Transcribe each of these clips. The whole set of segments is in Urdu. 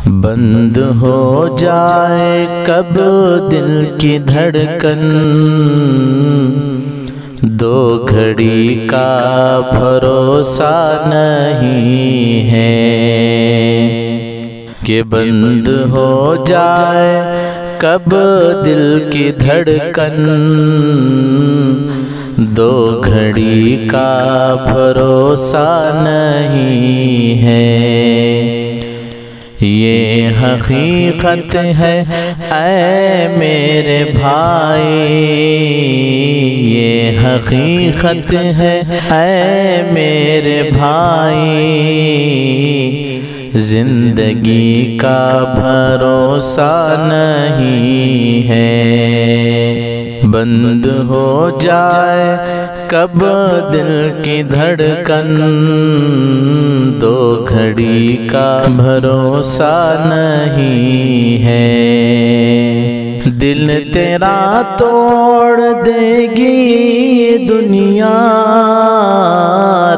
بند ہو جائے کب دل کی دھڑکن، دو گھڑی کا بھروسہ نہیں ہے کہ بند ہو جائے کب دل کی دھڑکن، دو گھڑی کا بھروسہ نہیں ہے۔ یہ حقیقت ہے اے میرے بھائی، یہ حقیقت ہے اے میرے بھائی، زندگی کا بھروسہ نہیں ہے۔ بند ہو جائے کب دل کی دھڑکن، دو گھڑی کا بھروسہ نہیں ہے۔ دل تیرا توڑ دے گی دنیا،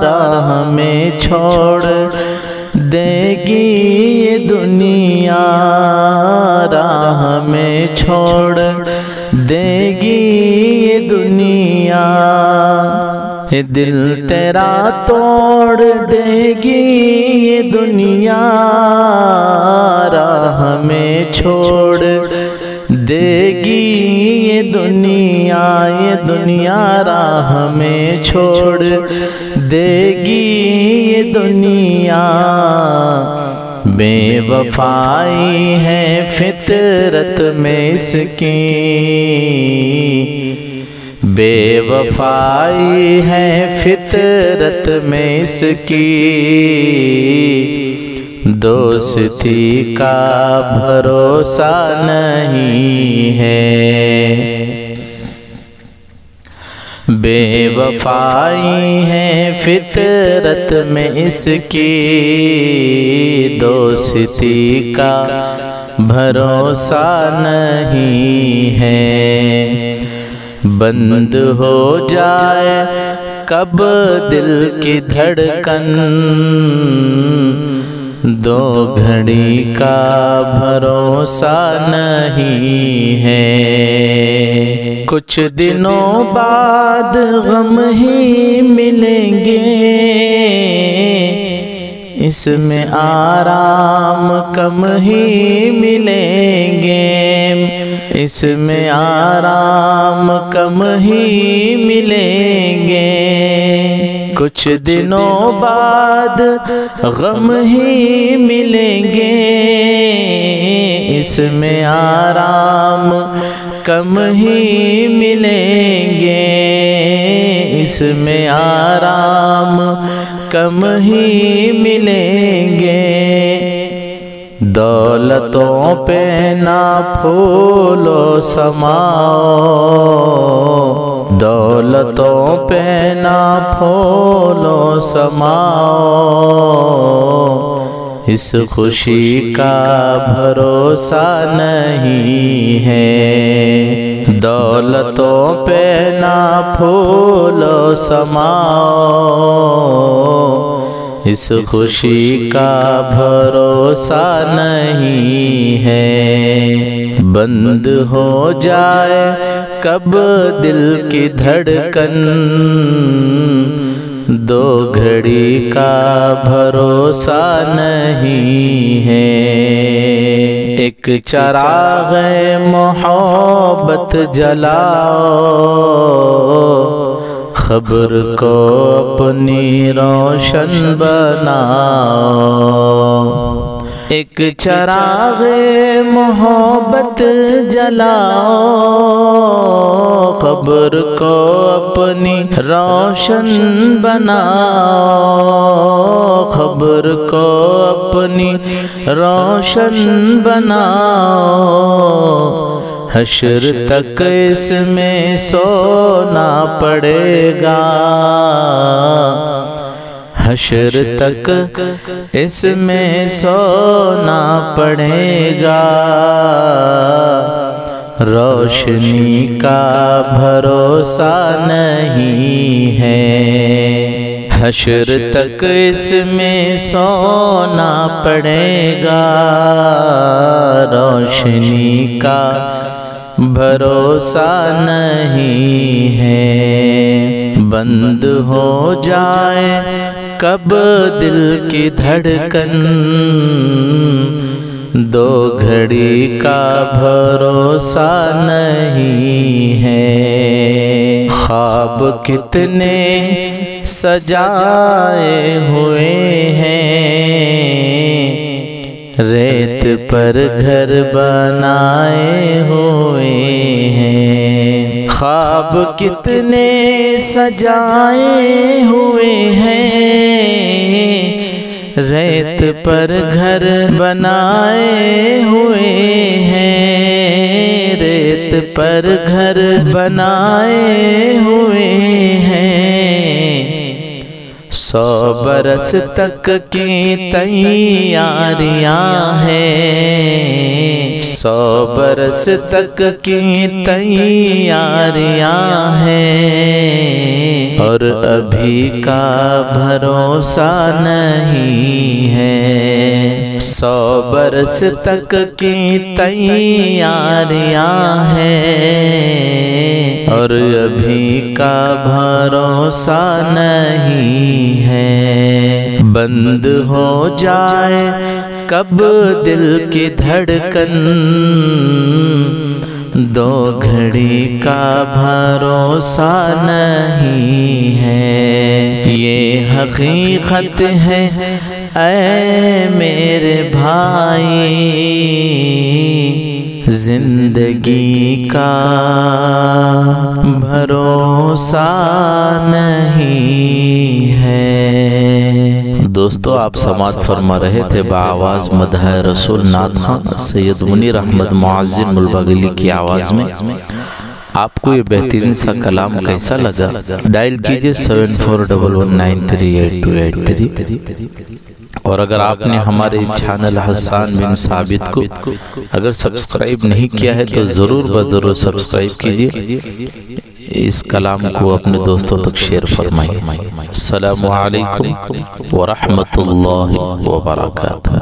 راہ میں چھوڑ دے گی دنیا، راہ میں چھوڑ دے گی دنیا۔ دل تیرا توڑ دے گی دنیا، راہ میں چھوڑ دے گی یہ دنیا، راہ میں چھوڑ دے گی یہ دنیا۔ بے وفائی ہے فطرت میں اس کی، بے وفائی ہے فطرت میں اس کی، دوستی کا بھروسہ نہیں ہے۔ بے وفائی ہے فطرت میں اس کی، دوستی کا بھروسہ نہیں ہے۔ بند ہو جائے کب دل کی دھڑکن، دو گھڑی کا بھروسہ نہیں ہے۔ کچھ دنوں بعد غم ہی ملیں گے، اس میں آرام کم ہی ملیں گے، اس میں آرام کم ہی ملیں گے۔ کچھ دنوں بعد غم ہی ملیں گے، اس میں آرام کم ہی ملیں گے، اس میں آرام کم ہی ملیں گے۔ دولتوں پہ نہ پھولو سماؤ، دولتوں پہ نہ پھولو سماؤ، اس خوشی کا بھروسہ نہیں ہے۔ دولتوں پہ نہ پھولو سماؤ، اس خوشی کا بھروسہ نہیں ہے۔ بند ہو جائے کب دل کی دھڑکن، دو گھڑی کا بھروسہ نہیں ہے۔ ایک چراغ محبت جلاؤ، خبر کو اپنی روشن بناؤ۔ ایک چراغ محبت جلاؤ، خبر کو اپنی روشن بناؤ، خبر کو اپنی روشن بناؤ۔ حشر تک اس میں سونا پڑے گا، حشر تک اس میں سونا پڑے گا، روشنی کا بھروسہ نہیں ہے۔ حشر تک اس میں سونا پڑے گا، روشنی کا بھروسہ نہیں ہے، بند ہو جائے کب دل کی دھڑکن، دو گھڑی کا بھروسہ نہیں ہے۔ خواب کتنے سجائے ہوئے ہیں، ریت پر گھر بنائے ہوئے ہیں، خواب کتنے سجائے ہوئے ہیں، ریت پر گھر بنائے ہوئے ہیں، ریت پر گھر بنائے ہوئے ہیں۔ 100 برس تک کی تیاریاں ہیں، 100 برس تک کی تیاریاں ہیں، اور ابھی کا بھروسہ نہیں ہے۔ 100 برس تک کی تیاریاں ہیں، اور ابھی کا بھروسہ نہیں ہے، بند ہو جائے کب دل کی دھڑکن، دو گھڑی کا بھروسہ نہیں ہے۔ یہ حقیقت ہے اے میرے بھائی، زندگی کا بھروسہ نہیں ہے۔ دوستو، آپ سماعت فرما رہے تھے بآواز مدح رسول نعت خواں سید منیر احمد معزن ملبگلی کی آواز میں۔ آپ کو یہ بہترین سا کلام کیسا لگا؟ ڈائل کیجئے 7411938283، اور اگر آپ نے ہمارے چینل حسان بن ثابت کو اگر سبسکرائب نہیں کیا ہے تو ضرور سبسکرائب کیجئے، اس کلام کو اپنے دوستوں تک شیئر فرمائیے۔ السلام علیکم ورحمۃ اللہ وبرکاتہ۔